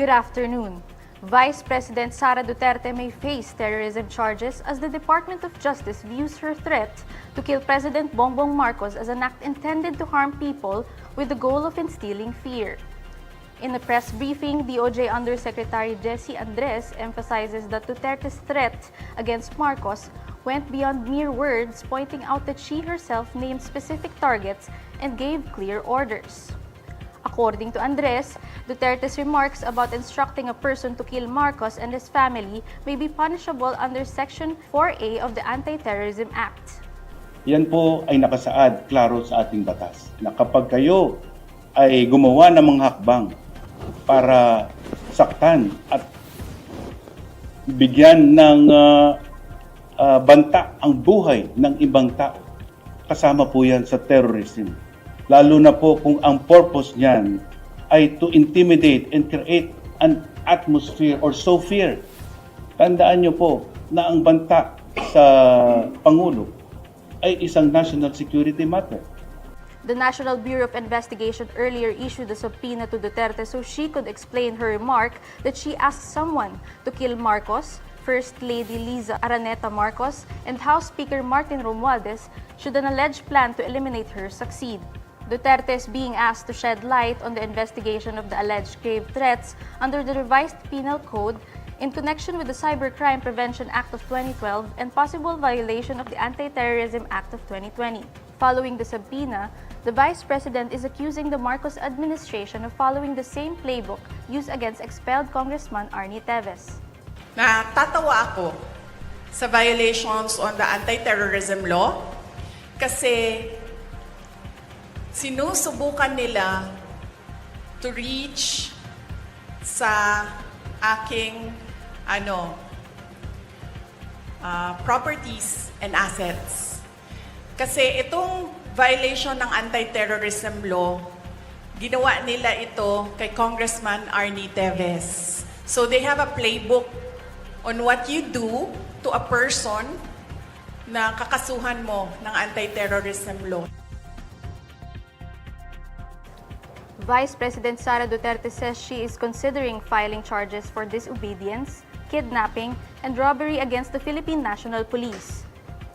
Good afternoon. Vice President Sara Duterte may face terrorism charges as the Department of Justice views her threat to kill President Bongbong Marcos as an act intended to harm people with the goal of instilling fear. In a press briefing, DOJ Undersecretary Jessie Andres emphasizes that Duterte's threat against Marcos went beyond mere words, pointing out that she herself named specific targets and gave clear orders. According to Andres, Duterte's remarks about instructing a person to kill Marcos and his family may be punishable under Section 4A of the Anti-Terrorism Act. Yan po ay nakasaad klaro sa ating batas na kapag kayo ay gumawa ng mga hakbang para saktan at bigyan ng banta ang buhay ng ibang tao, kasama po yan sa terrorism. Lalo na po kung ang purpose niyan ay to intimidate and create an atmosphere or sow fear. Tandaan niyo po na ang banta sa Pangulo ay isang national security matter. The National Bureau of Investigation earlier issued a subpoena to Duterte so she could explain her remark that she asked someone to kill Marcos, First Lady Liza Araneta Marcos, and House Speaker Martin Romualdez should an alleged plan to eliminate her succeed. Duterte is being asked to shed light on the investigation of the alleged grave threats under the revised penal code in connection with the Cybercrime Prevention Act of 2012 and possible violation of the Anti-Terrorism Act of 2020. Following the subpoena, the Vice President is accusing the Marcos administration of following the same playbook used against expelled Congressman Arnie Teves. Natatawa ako sa violations on the anti-terrorism law kasi sinusubukan nila to reach sa aking properties and assets. Kasi itong violation ng anti-terrorism law, ginawa nila ito kay Congressman Arnie Teves. So they have a playbook on what you do to a person na kakasuhan mo ng anti-terrorism law. Vice President Sara Duterte says she is considering filing charges for disobedience, kidnapping, and robbery against the Philippine National Police.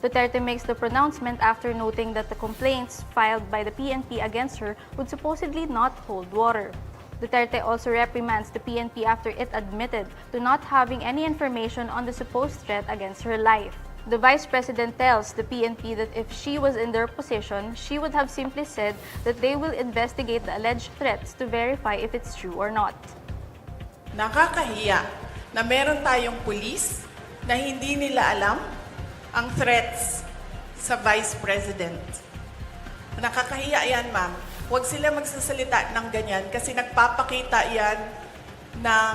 Duterte makes the pronouncement after noting that the complaints filed by the PNP against her would supposedly not hold water. Duterte also reprimands the PNP after it admitted to not having any information on the supposed threat against her life. The Vice President tells the PNP that if she was in their position, she would have simply said that they will investigate the alleged threats to verify if it's true or not. Nakakahiya na meron tayong pulis na hindi nila alam ang threats sa Vice President. Nakakahiya yan, ma'am. Huwag sila magsasalita ng ganyan kasi nagpapakita yan ng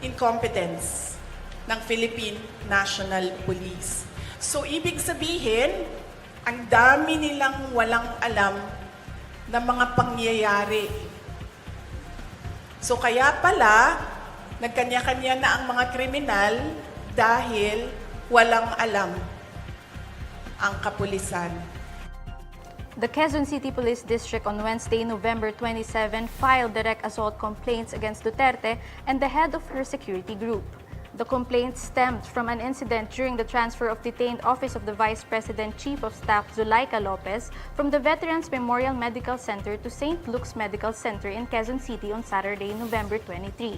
incompetence ng Philippine National Police. So, ibig sabihin, ang dami nilang walang alam na mga pangyayari. So, kaya pala, nagkanya-kanya na ang mga kriminal dahil walang alam ang kapulisan. The Quezon City Police District on Wednesday, November 27, filed direct assault complaints against Duterte and the head of her security group. The complaints stemmed from an incident during the transfer of detained Office of the Vice President Chief of Staff Zulaika Lopez from the Veterans Memorial Medical Center to St. Luke's Medical Center in Quezon City on Saturday, November 23.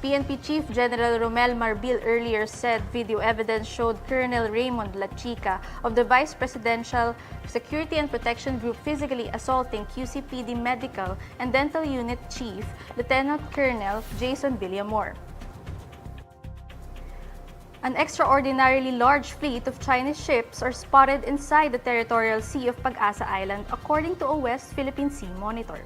PNP Chief General Romel Marbil earlier said video evidence showed Colonel Raymond Lachica of the Vice Presidential Security and Protection Group physically assaulting QCPD Medical and Dental Unit Chief Lieutenant Colonel Jason Villamor. An extraordinarily large fleet of Chinese ships are spotted inside the territorial sea of Pagasa Island, according to a West Philippine Sea monitor.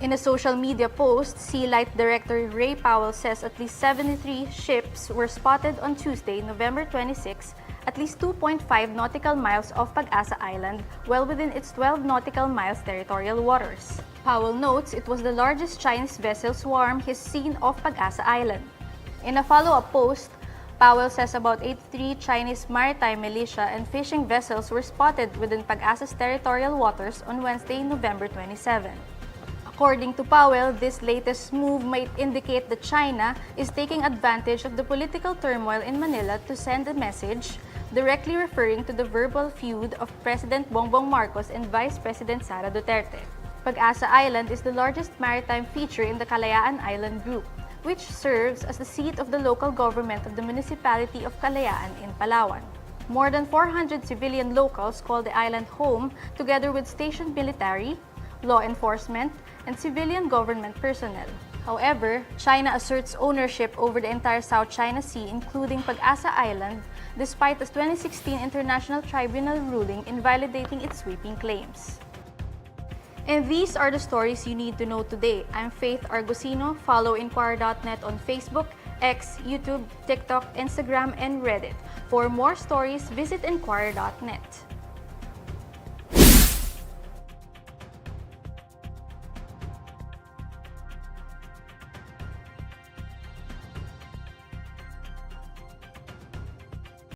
In a social media post, Sea Light Director Ray Powell says at least 73 ships were spotted on Tuesday, November 26, at least 2.5 nautical miles off Pagasa Island, well within its 12 nautical miles territorial waters. Powell notes it was the largest Chinese vessel swarm he's seen off Pagasa Island. In a follow-up post, Powell says about 83 Chinese maritime militia and fishing vessels were spotted within Pag-asa's territorial waters on Wednesday, November 27. According to Powell, this latest move might indicate that China is taking advantage of the political turmoil in Manila to send a message directly referring to the verbal feud of President Bongbong Marcos and Vice President Sara Duterte. Pagasa Island is the largest maritime feature in the Kalayaan Island Group, which serves as the seat of the local government of the municipality of Kalayaan in Palawan. More than 400 civilian locals call the island home, together with stationed military, law enforcement, and civilian government personnel. However, China asserts ownership over the entire South China Sea, including Pagasa Island, despite the 2016 International Tribunal ruling invalidating its sweeping claims. And these are the stories you need to know today. I'm Faith Argusino. Follow INQUIRER.net on Facebook, X, YouTube, TikTok, Instagram, and Reddit. For more stories, visit INQUIRER.net.